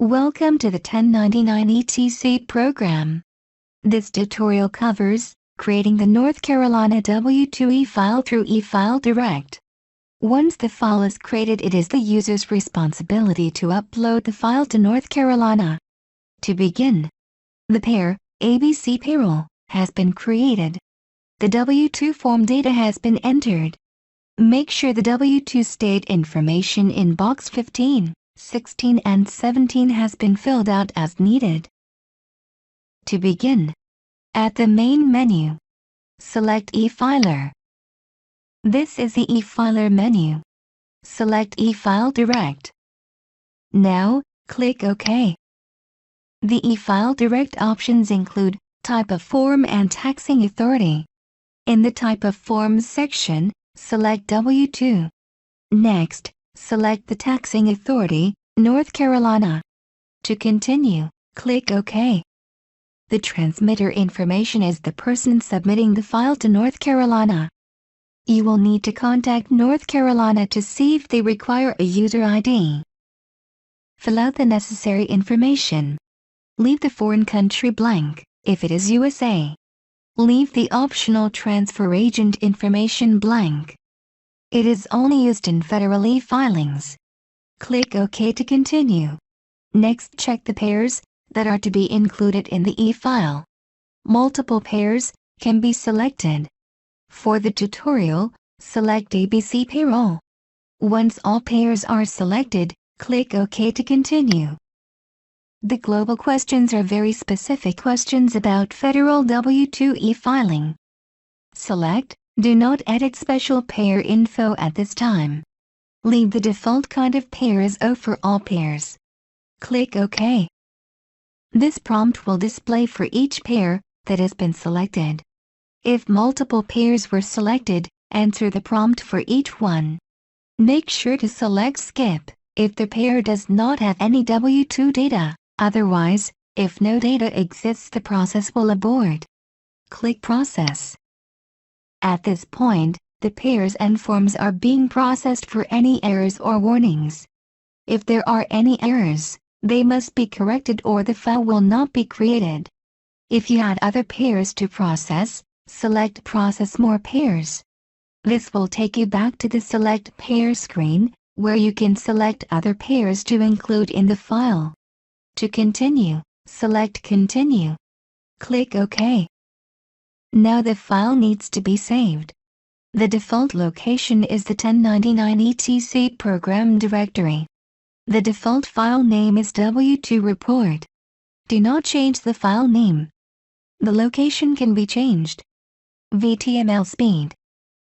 Welcome to the 1099 ETC program. This tutorial covers creating the North Carolina W-2 e-file through e-file direct. Once the file is created, it is the user's responsibility to upload the file to North Carolina. To begin, the pair, ABC payroll, has been created. The W-2 form data has been entered. Make sure the W-2 state information in box 15, 16 and 17 has been filled out as needed. To begin, at the main menu, select e-filer. This is the e-filer menu. Select e-file direct. Now, click OK. The e-file direct options include type of form and taxing authority. In the type of forms section, select W-2. Next, select the taxing authority, North Carolina. To continue, click OK. The transmitter information is the person submitting the file to North Carolina. You will need to contact North Carolina to see if they require a user ID. Fill out the necessary information. Leave the foreign country blank, if it is USA. Leave the optional transfer agent information blank. It is only used in federal e-filings. Click OK to continue. Next, check the pairs that are to be included in the e-file. Multiple pairs can be selected. For the tutorial, select ABC payroll. Once all pairs are selected, click OK to continue. The global questions are very specific questions about federal W-2 e-filing. Select Do not edit special pair info at this time. Leave the default kind of pair as O for all pairs. Click OK. This prompt will display for each pair that has been selected. If multiple pairs were selected, answer the prompt for each one. Make sure to select Skip if the pair does not have any W-2 data. Otherwise, if no data exists, the process will abort. Click Process. At this point, the pairs and forms are being processed for any errors or warnings. If there are any errors, they must be corrected or the file will not be created. If you had other pairs to process, select Process More Pairs. This will take you back to the Select Pair screen, where you can select other pairs to include in the file. To continue, select Continue. Click OK. Now the file needs to be saved. The default location is the 1099 ETC program directory. The default file name is W-2 report. Do not change the file name. The location can be changed. VTML speed.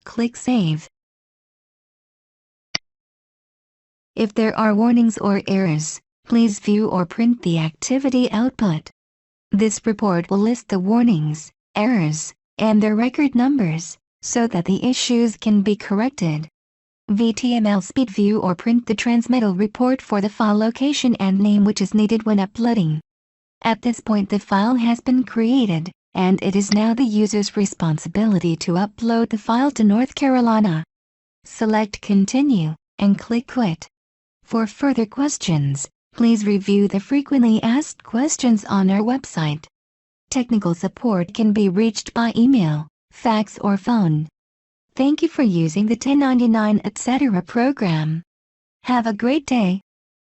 Click Save. If there are warnings or errors, please view or print the activity output. This report will list the warnings, errors, and their record numbers, so that the issues can be corrected. VTML speed view or print the transmittal report for the file location and name which is needed when uploading. At this point the file has been created, and it is now the user's responsibility to upload the file to North Carolina. Select Continue, and click Quit. For further questions, please review the frequently asked questions on our website. Technical support can be reached by email, fax or phone. Thank you for using the 1099 etc. program. Have a great day.